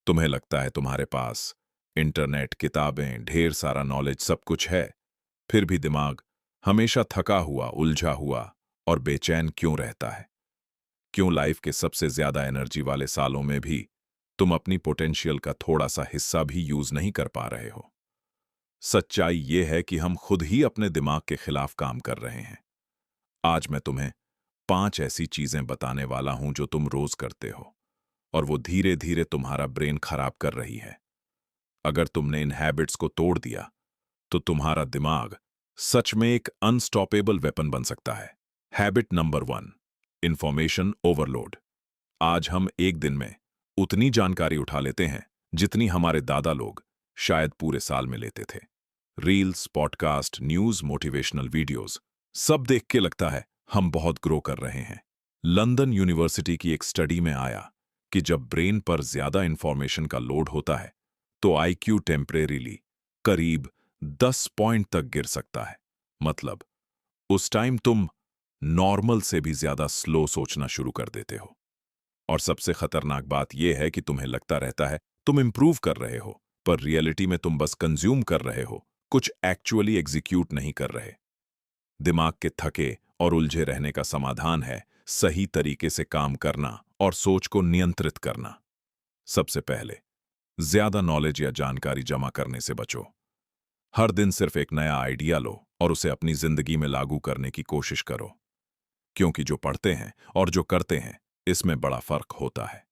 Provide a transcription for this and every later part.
तुम्हें लगता है तुम्हारे पास इंटरनेट, किताबें, ढेर सारा नॉलेज, सब कुछ है, फिर भी दिमाग हमेशा थका हुआ, उलझा हुआ और बेचैन क्यों रहता है? क्यों लाइफ के सबसे ज्यादा एनर्जी वाले सालों में भी तुम अपनी पोटेंशियल का थोड़ा सा हिस्सा भी यूज नहीं कर पा रहे हो? सच्चाई ये है कि हम खुद ही अपने दिमाग के खिलाफ काम कर रहे हैं। आज मैं तुम्हें 5 ऐसी चीजें बताने वाला हूं जो तुम रोज करते हो और वो धीरे धीरे तुम्हारा ब्रेन खराब कर रही है। अगर तुमने इन हैबिट्स को तोड़ दिया तो तुम्हारा दिमाग सच में एक अनस्टॉपेबल वेपन बन सकता है। Habit number 1, information overload. आज हम एक दिन में उतनी जानकारी उठा लेते हैं जितनी हमारे दादा लोग शायद पूरे साल में लेते थे। Reels, podcast, news, motivational videos, सब देख के लगता है हम बहुत ग्रो कर रहे हैं। लंदन यूनिवर्सिटी की एक स्टडी में आया कि जब ब्रेन पर ज्यादा इंफॉर्मेशन का लोड होता है तो आईक्यू टेम्परेरीली करीब 10 पॉइंट तक गिर सकता है। मतलब उस टाइम तुम नॉर्मल से भी ज्यादा स्लो सोचना शुरू कर देते हो। और सबसे खतरनाक बात यह है कि तुम्हें लगता रहता है तुम इंप्रूव कर रहे हो, पर रियलिटी में तुम बस कंज्यूम कर रहे हो, कुछ एक्चुअली एग्जीक्यूट नहीं कर रहे। दिमाग के थके और उलझे रहने का समाधान है सही तरीके से काम करना और सोच को नियंत्रित करना। सबसे पहले, ज्यादा नॉलेज या जानकारी जमा करने से बचो। हर दिन सिर्फ एक नया आइडिया लो और उसे अपनी जिंदगी में लागू करने की कोशिश करो, क्योंकि जो पढ़ते हैं और जो करते हैं इसमें बड़ा फर्क होता है।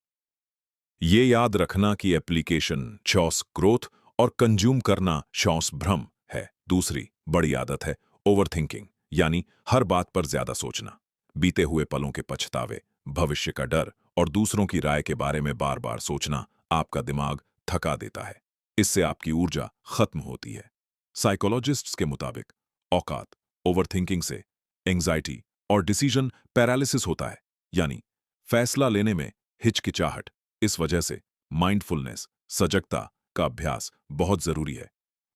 ये याद रखना कि एप्लीकेशन शॉस ग्रोथ और कंज्यूम करना शॉस भ्रम है। दूसरी बड़ी आदत है ओवरथिंकिंग, यानी हर बात पर ज्यादा सोचना। बीते हुए पलों के पछतावे, भविष्य का डर और दूसरों की राय के बारे में बार बार सोचना आपका दिमाग थका देता है। इससे आपकी ऊर्जा खत्म होती है। साइकोलॉजिस्ट्स के मुताबिक औकात ओवरथिंकिंग से एंजाइटी और डिसीजन पैरालिसिस होता है, यानी फैसला लेने में हिचकिचाहट। इस वजह से माइंडफुलनेस, सजगता का अभ्यास बहुत जरूरी है।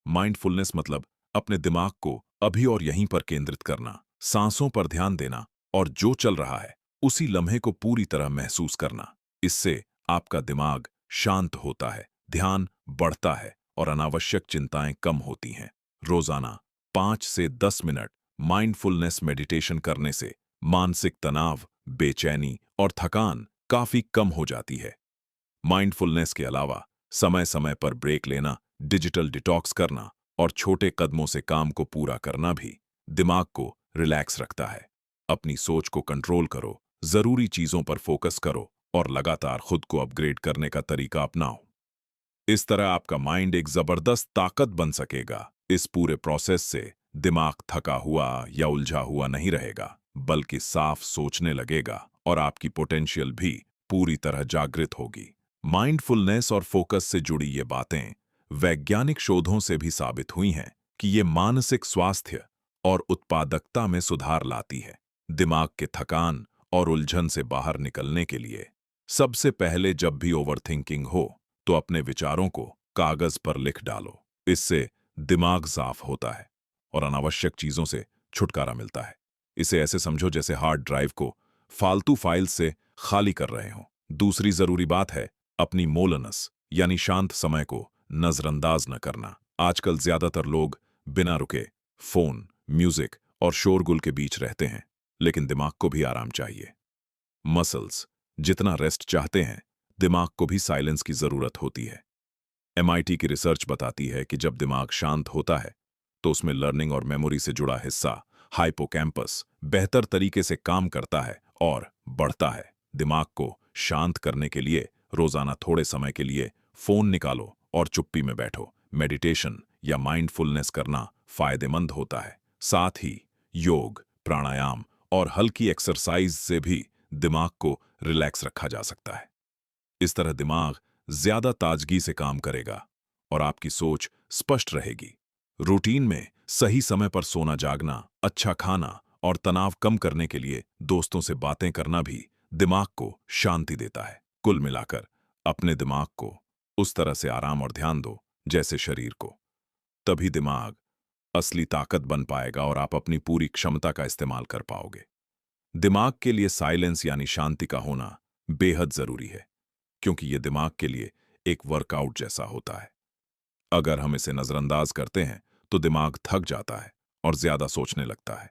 माइंडफुलनेस मतलब अपने दिमाग को अभी और यहीं पर केंद्रित करना, सांसों पर ध्यान देना और जो चल रहा है उसी लम्हे को पूरी तरह महसूस करना। इससे आपका दिमाग शांत होता है, ध्यान बढ़ता है और अनावश्यक चिंताएं कम होती हैं। रोजाना 5 से 10 मिनट माइंडफुलनेस मेडिटेशन करने से मानसिक तनाव, बेचैनी और थकान काफी कम हो जाती है। माइंडफुलनेस के अलावा समय समय पर ब्रेक लेना, डिजिटल डिटॉक्स करना और छोटे कदमों से काम को पूरा करना भी दिमाग को रिलैक्स रखता है। अपनी सोच को कंट्रोल करो, जरूरी चीजों पर फोकस करो और लगातार खुद को अपग्रेड करने का तरीका अपनाओ। इस तरह आपका माइंड एक जबरदस्त ताकत बन सकेगा। इस पूरे प्रोसेस से दिमाग थका हुआ या उलझा हुआ नहीं रहेगा, बल्कि साफ सोचने लगेगा और आपकी पोटेंशियल भी पूरी तरह जागृत होगी। माइंडफुलनेस और फोकस से जुड़ी ये बातें वैज्ञानिक शोधों से भी साबित हुई हैं कि ये मानसिक स्वास्थ्य और उत्पादकता में सुधार लाती है। दिमाग के थकान और उलझन से बाहर निकलने के लिए सबसे पहले जब भी ओवरथिंकिंग हो तो अपने विचारों को कागज पर लिख डालो। इससे दिमाग साफ होता है और अनावश्यक चीजों से छुटकारा मिलता है। इसे ऐसे समझो जैसे हार्ड ड्राइव को फालतू फाइल से खाली कर रहे हो। दूसरी जरूरी बात है अपनी मोलनस यानी शांत समय को नजरअंदाज न करना। आजकल ज्यादातर लोग बिना रुके फोन, म्यूजिक और शोरगुल के बीच रहते हैं, लेकिन दिमाग को भी आराम चाहिए। मसल्स जितना रेस्ट चाहते हैं, दिमाग को भी साइलेंस की जरूरत होती है। एमआईटी की रिसर्च बताती है कि जब दिमाग शांत होता है तो उसमें लर्निंग और मेमोरी से जुड़ा हिस्सा हाइपोकैम्पस बेहतर तरीके से काम करता है और बढ़ता है। दिमाग को शांत करने के लिए रोजाना थोड़े समय के लिए फोन निकालो और चुप्पी में बैठो। मेडिटेशन या माइंडफुलनेस करना फायदेमंद होता है। साथ ही योग, प्राणायाम और हल्की एक्सरसाइज से भी दिमाग को रिलैक्स रखा जा सकता है। इस तरह दिमाग ज्यादा ताजगी से काम करेगा और आपकी सोच स्पष्ट रहेगी। रूटीन में सही समय पर सोना, जागना, अच्छा खाना और तनाव कम करने के लिए दोस्तों से बातें करना भी दिमाग को शांति देता है। कुल मिलाकर अपने दिमाग को उस तरह से आराम और ध्यान दो जैसे शरीर को, तभी दिमाग असली ताकत बन पाएगा और आप अपनी पूरी क्षमता का इस्तेमाल कर पाओगे। दिमाग के लिए साइलेंस यानी शांति का होना बेहद जरूरी है, क्योंकि यह दिमाग के लिए एक वर्कआउट जैसा होता है। अगर हम इसे नजरअंदाज करते हैं तो दिमाग थक जाता है और ज्यादा सोचने लगता है।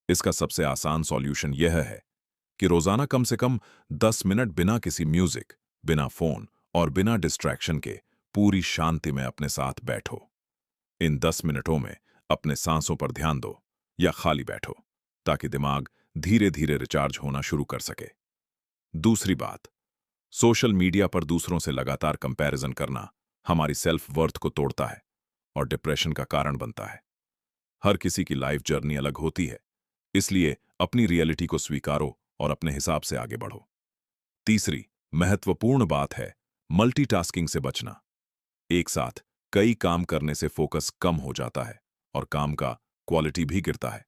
इसका सबसे आसान सॉल्यूशन यह है कि रोजाना कम से कम 10 मिनट बिना किसी म्यूजिक, बिना फोन और बिना डिस्ट्रैक्शन के पूरी शांति में अपने साथ बैठो। इन 10 मिनटों में अपने सांसों पर ध्यान दो या खाली बैठो, ताकि दिमाग धीरे धीरे रिचार्ज होना शुरू कर सके। दूसरी बात, सोशल मीडिया पर दूसरों से लगातार कंपैरिजन करना हमारी सेल्फ वर्थ को तोड़ता है और डिप्रेशन का कारण बनता है। हर किसी की लाइफ जर्नी अलग होती है, इसलिए अपनी रियलिटी को स्वीकारो और अपने हिसाब से आगे बढ़ो। तीसरी महत्वपूर्ण बात है मल्टीटास्किंग से बचना। एक साथ कई काम करने से फोकस कम हो जाता है और काम का क्वालिटी भी गिरता है।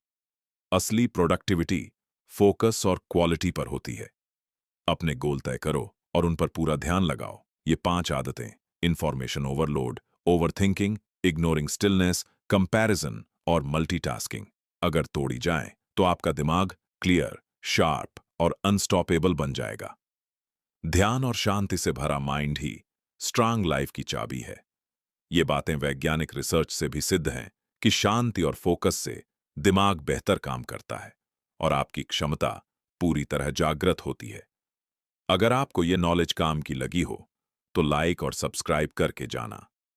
असली प्रोडक्टिविटी फोकस और क्वालिटी पर होती है। अपने गोल तय करो और उन पर पूरा ध्यान लगाओ। ये 5 आदतें, information overload, overthinking, ignoring stillness, comparison और मल्टीटास्किंग, अगर तोड़ी जाएं तो आपका दिमाग क्लियर, शार्प और अनस्टॉपेबल बन जाएगा। ध्यान और शांति से भरा माइंड ही स्ट्रांग लाइफ की चाबी है। ये बातें वैज्ञानिक रिसर्च से भी सिद्ध हैं कि शांति और फोकस से दिमाग बेहतर काम करता है और आपकी क्षमता पूरी तरह जागृत होती है। अगर आपको ये नॉलेज काम की लगी हो तो लाइक और सब्सक्राइब करके जाना।